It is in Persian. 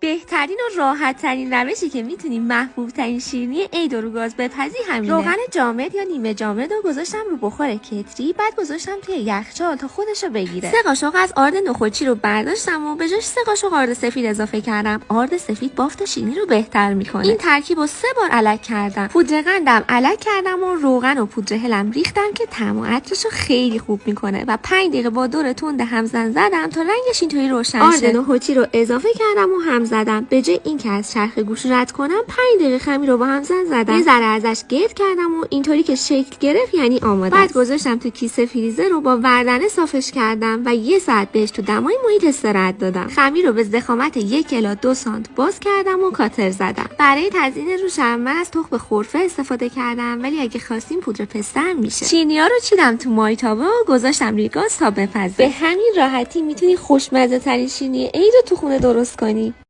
بهترین و راحت ترین روشی که میتونیم محبوب ترین شیرینی عید رو گاز بپزی همینه. روغن جامد یا نیمه جامد رو گذاشتم رو بخور کتری، بعد گذاشتم توی یخچال تا خودش رو بگیره. 3 قاشق از آرد نخودچی رو برداشتم و به جاش 3 قاشق آرد سفید اضافه کردم. آرد سفید بافت شیرینی رو بهتر میکنه. این ترکیب رو 3 بار الک کردم. پودر قندم الک کردم و روغن و پودر هلم ریختم که طعم و عطرش رو خیلی خوب میکنه و 5 دقیقه با دور تند همزن زدم تا رنگش اینطوری روشن شه. آرد نخودچی رو اضافه کردم و هم زدم. به جای اینکه از چرخ گوش رد کنم 5 دقیقه خمیر رو با همزن زدم. یه ذره ازش گرد کردم و اینطوری که شکل گرفت یعنی آماده. بعد گذاشتم تو کیسه فریزر رو با وردنه صافش کردم و 1 ساعت بهش تو دمای محیط استراحت دادم. خمیر رو به ضخامت 1 الی 2 سانت باز کردم و کاتر زدم. برای تزیین روش من از تخم خرفه استفاده کردم، ولی اگه خواستیم پودر پسته هم میشه. چینی‌ها رو چیدم تو مایتابه و گذاشتم روی گاز تا بپزه. به همین راحتی میتونی خوشمزه ترین شیرینی عید رو تو خونه درست کنی.